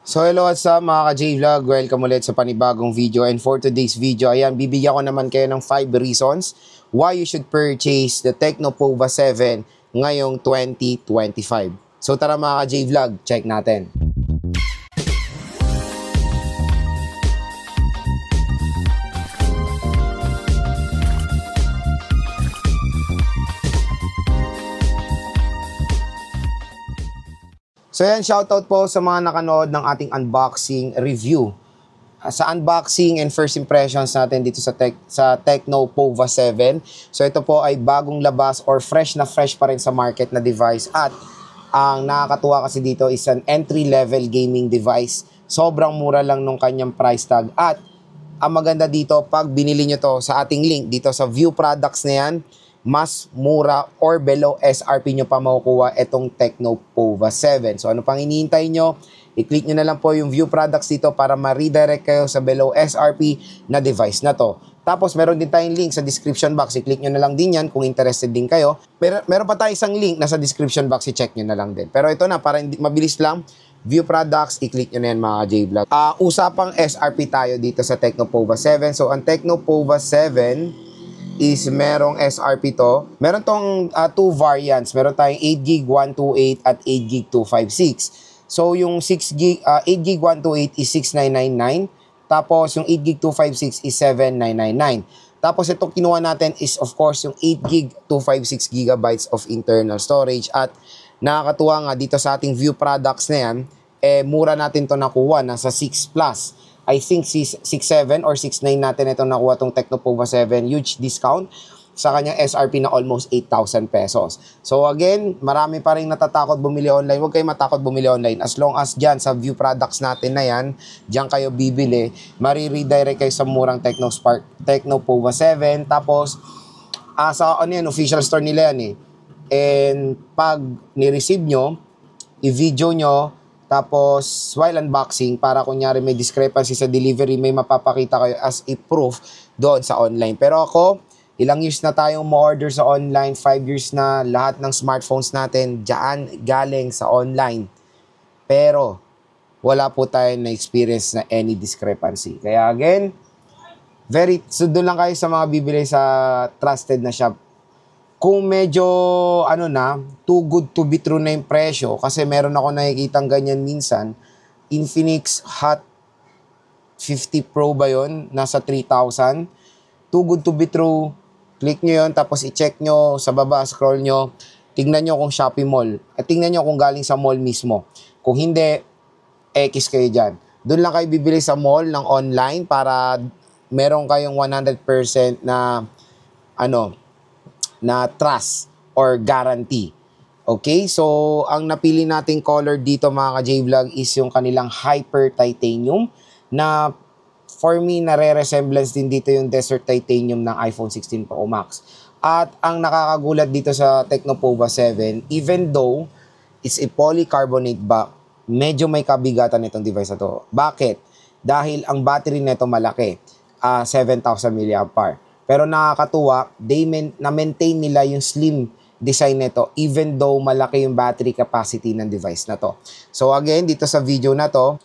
So hello, what's up mga ka-J-Vlog? Welcome ulit sa panibagong video, and for today's video, ayan, bibigyan ko naman kayo ng 5 reasons why you should purchase the Tecno Pova 7 ngayong 2025. So tara mga ka-J-Vlog, check natin. So yan, shoutout po sa mga nakanood ng ating unboxing review. Sa unboxing and first impressions natin dito sa Tecno Pova 7. So ito po ay bagong labas or fresh na fresh pa rin sa market na device. At ang nakakatuwa kasi dito is an entry-level gaming device. Sobrang mura lang nung kanyang price tag. At ang maganda dito, pag binili nyo to sa ating link dito sa view products na yan, mas mura or below SRP nyo pa makukuha itong Tecno Pova 7. So ano pang hinihintay nyo? I-click nyo na lang po yung view products dito para ma-redirect kayo sa below SRP na device na to. Tapos meron din tayong link sa description box. I-click nyo na lang din yan kung interested din kayo. Meron pa tayo isang link na sa description box. I-check nyo na lang din. Pero ito na, para mabilis lang, view products, i-click nyo na yan mga J-Vlog. Usapang SRP tayo dito sa Tecno Pova 7. So ang Tecno Pova 7 is merong SRP to. Meron tong 2 variants. Meron tayong 8GB 128 at 8GB 256. So yung 8GB 128 is 6999. Tapos yung 8GB 256 is 7999. Tapos itong kinuha natin is of course yung 8GB 256GB of internal storage. At nakakatuwa nga dito sa ating view products na yan, mura natin to nakuha, nasa 6 plus. I think 6.7 or 6.9 natin ito nakuha tong Tecno Pova 7. Huge discount sa kanyang SRP na almost 8,000 pesos. So again, marami pa rin natatakot bumili online. Huwag kayo matakot bumili online. As long as dyan sa view products natin na yan, dyan kayo bibili, mariredirect kayo sa murang Tecno Pova 7. Tapos, sa official store nila yan eh. And pag ni-receive nyo, i-video nyo, tapos, while unboxing, para kunyari may discrepancy sa delivery, may mapapakita kayo as a proof doon sa online. Pero ako, ilang years na tayong ma-order sa online, 5 years na lahat ng smartphones natin dyan galing sa online. Pero, wala po tayong na-experience na any discrepancy. Kaya again, so doon lang kayo sa mga bibili sa trusted na shop. Kung medyo, too good to be true na yung presyo, kasi meron ako nakikitang ganyan minsan, Infinix Hot 50 Pro ba yun? Nasa 3,000. Too good to be true, click nyo yun, tapos i-check nyo sa baba, scroll nyo, tingnan nyo kung Shopee Mall, at tingnan nyo kung galing sa mall mismo. Kung hindi, X kayo dyan. Doon lang kayo bibili sa mall ng online para meron kayong 100% na trust or guarantee. Okay? So, ang napili nating color dito mga ka-J-Vlog is yung kanilang Hyper Titanium na for me, nare-resemblance din dito yung Desert Titanium ng iPhone 16 Pro Max. At ang nakakagulat dito sa Tecno Pova 7, even though it's a polycarbonate back, medyo may kabigatan itong device na to. Bakit? Dahil ang battery nito malaki, 7,000 mAh. Pero nakakatuwa, na-maintain nila yung slim design nito even though malaki yung battery capacity ng device na to. So again, dito sa video na to,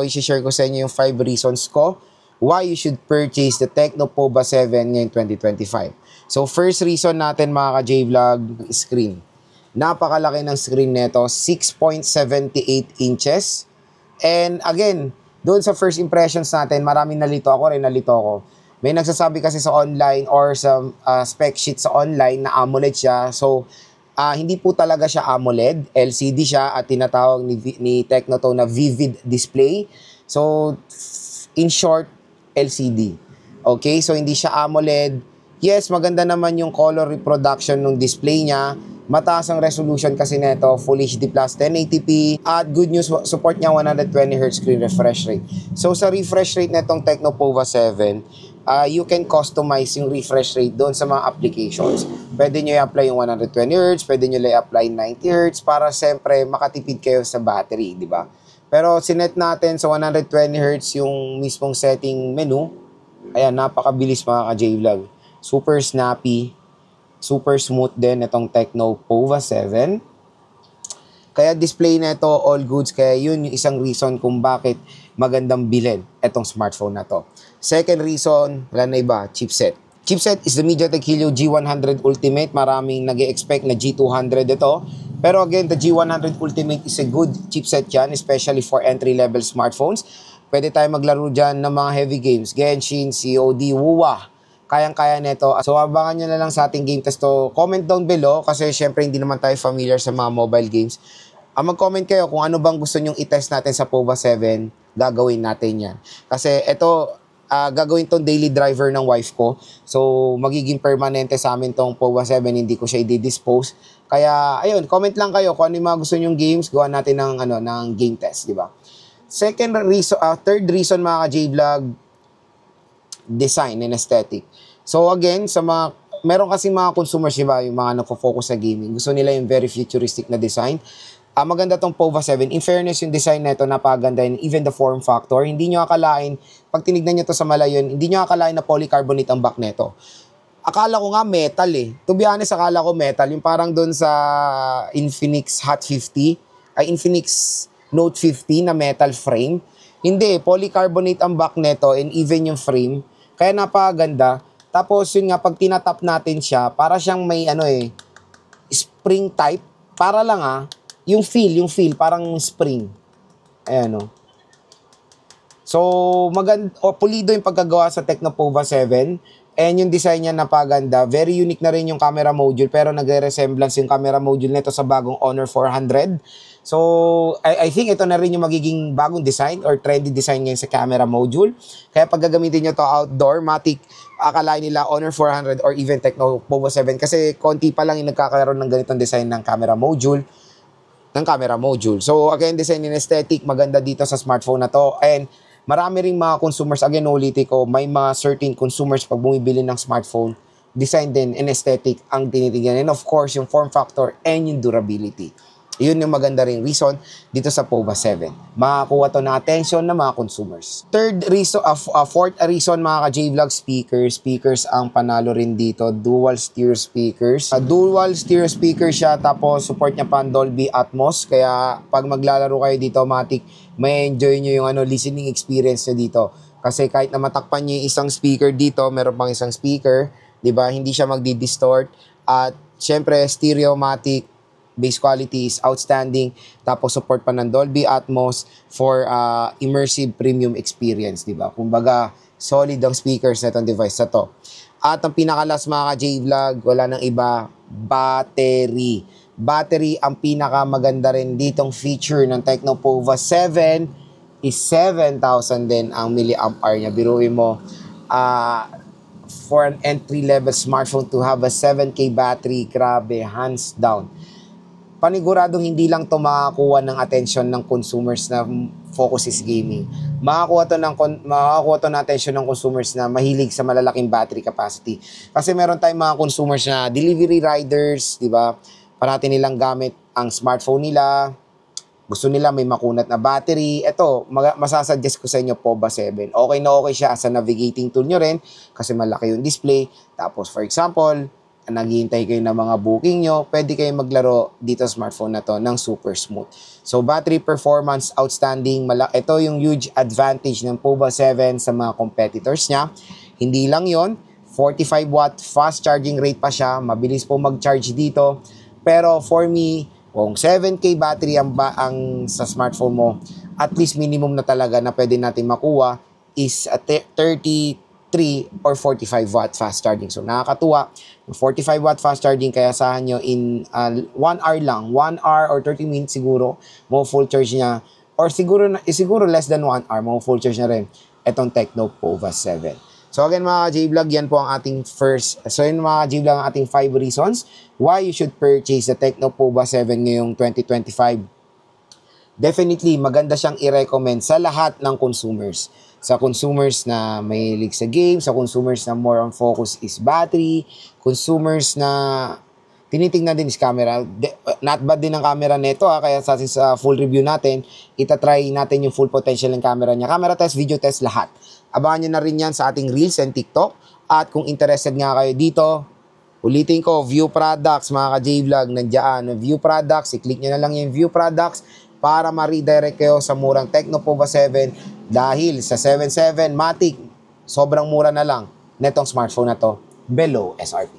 i-share ko sa inyo yung 5 reasons ko why you should purchase the Tecno Pova 7 ngayong 2025. So first reason natin mga ka-J-Vlog, screen. Napakalaki ng screen nito, 6.78 inches. And again, doon sa first impressions natin, maraming nalito ako rin, May nagsasabi kasi sa online or sa spec sheet sa online na AMOLED siya. So, hindi po talaga siya AMOLED. LCD siya at tinatawag ni Tecno to na vivid display. So, in short, LCD. Okay? So, hindi siya AMOLED. Yes, maganda naman yung color reproduction ng display niya. Mataas ang resolution kasi nito, Full HD Plus 1080p. At good news, support niya 120Hz screen refresh rate. So, sa refresh rate nitong Tecno Pova 7, you can customize yung refresh rate doon sa mga applications. Pwede nyo i-apply yung 120Hz, pwede nyo i-apply 90Hz para siyempre makatipid kayo sa battery, di ba? Pero sinet natin sa 120Hz yung mismong setting menu. Ayan, napakabilis mga ka-J-Vlog. Super snappy, super smooth din itong Tecno Pova 7. Kaya display na ito, all goods. Kaya yun yung isang reason kung bakit magandang bilhin itong smartphone na to. Second reason, wala na iba, chipset. Chipset is the MediaTek Helio G100 Ultimate. Maraming nag-expect na G200 ito. Pero again, the G100 Ultimate is a good chipset yan, especially for entry-level smartphones. Pwede tayo maglaro dyan ng mga heavy games. Genshin, COD, WoWa. Kayang-kaya nito. So, abangan nyo na lang sa ating game test to. Comment down below kasi syempre hindi naman tayo familiar sa mga mobile games. Mag-comment kayo kung ano bang gusto nyong i-test natin sa POVA 7. Gagawin natin yan. Kasi ito, gagawin tong daily driver ng wife ko. So, magiging permanente sa amin tong POVA 7. Hindi ko siya i-dispose. Kaya, ayun, comment lang kayo kung ano yung mga gusto nyong games. Gawa natin ng game test, di ba? Third reason mga ka-J-Vlog, design and aesthetic. So again, meron kasi mga consumers, diba, yung mga nagfo-focus sa gaming. Gusto nila yung very futuristic na design. Maganda tong POVA 7. In fairness, yung design na ito, napaganda. And even the form factor, hindi nyo akalain, pag tinignan nyo to sa malayon, hindi nyo akalain na polycarbonate ang back nito. Akala ko nga metal eh. To be honest, akala ko metal. Yung parang doon sa Infinix Hot 50, Infinix Note 50 na metal frame. Hindi, polycarbonate ang back nito and even yung frame. Kaya napakaganda. Tapos yun nga, pag tinatap natin siya, para siyang may spring type. Para lang yung feel, parang spring. Ayan o. So, pulido yung pagkagawa sa Tecno POVA 7. And yung design niya napaganda. Very unique na rin yung camera module, pero nagre-resemblance yung camera module nito sa bagong Honor 400. So, I think ito na rin yung magiging bagong design or trendy design ngayon sa camera module. Kaya pag gagamitin nyo to outdoor, matik, akalain nila Honor 400 or even Tecno POVA 7 kasi konti pa lang yung nagkakaroon ng ganitong design ng camera module. So, again, design and aesthetic, maganda dito sa smartphone na to. And marami ring mga consumers, again, ulitin ko, may mga certain consumers pag bumibili ng smartphone, design din and aesthetic ang tinitignan. And of course, yung form factor and yung durability. Yun yung maganda ring reason dito sa POVA 7. Makakuha to na attention ng mga consumers. Fourth reason mga ka-J-Vlog, speakers ang panalo rin dito. Dual stereo speakers. Dual stereo speakers siya, tapos support niya pa ang Dolby Atmos. Kaya pag maglalaro kayo dito, matik, may enjoy nyo yung listening experience nyo dito. Kasi kahit na matakpan nyo yung isang speaker dito, meron pang isang speaker, di ba? Hindi siya magdi-distort. At syempre, stereomatic, bass quality is outstanding. Tapos support pa ng Dolby Atmos for immersive premium experience, di ba? Kumbaga, solid ang speakers na itong device na to. At ang pinakalas mga ka-J-Vlog, wala nang iba, battery. Battery, ang pinakamaganda rin ditong feature ng Tecno POVA 7 is 7,000 din ang milliampere niya. Biruin mo, for an entry-level smartphone to have a 7K battery, grabe, hands down. Paniguradong hindi lang to makakuha ng attention ng consumers na focus is gaming. Makakuha to ng attention ng consumers na mahilig sa malalaking battery capacity. Kasi meron tayong mga consumers na delivery riders, di ba? Parati nilang gamit ang smartphone nila. Gusto nila may makunat na battery. Ito, masasuggest ko sa inyo POVA 7. Okay na okay siya as a navigating tool nyo rin kasi malaki yung display. Tapos for example, naghihintay kayo ng mga booking nyo, pwede kayo maglaro dito sa smartphone na to ng super smooth. So, battery performance, outstanding. Ito yung huge advantage ng POVA 7 sa mga competitors niya. Hindi lang yon, 45 watt fast charging rate pa siya. Mabilis po mag-charge dito. Pero for me, kung 7K battery ang sa smartphone mo, at least minimum na talaga na pwede natin makuha is a 33 or 45 watt fast charging. So, nakakatuwa. 45 watt fast charging, kaya asahan nyo in 1 hour lang. 1 hour or 30 minutes siguro, mo full charge niya. Or siguro less than 1 hour, mo full charge na rin itong Tecno POVA 7. So again mga J-Vlog, yan po ang ating yun mga J-Vlog, ang ating 5 reasons why you should purchase the Tecno POVA 7 ngayong 2025. Definitely, maganda siyang i-recommend sa lahat ng consumers. Sa consumers na mahilig sa game, sa consumers na more on focus is battery, consumers na tinitingnan din is camera. Not bad din ang camera nito kaya sa full review natin, itatry natin yung full potential ng camera niya. Camera test, video test, lahat. Abangan nyo na rin yan sa ating Reels and TikTok. At kung interested nga kayo dito, Ulitin ko, view products, mga ka-J-Vlog, nandiyan. View products, i-click nyo na lang yung view products para ma-redirect kayo sa murang Tecno Pova 7 dahil sa 7.7 Matic, sobrang mura na lang netong smartphone na to, below SRP.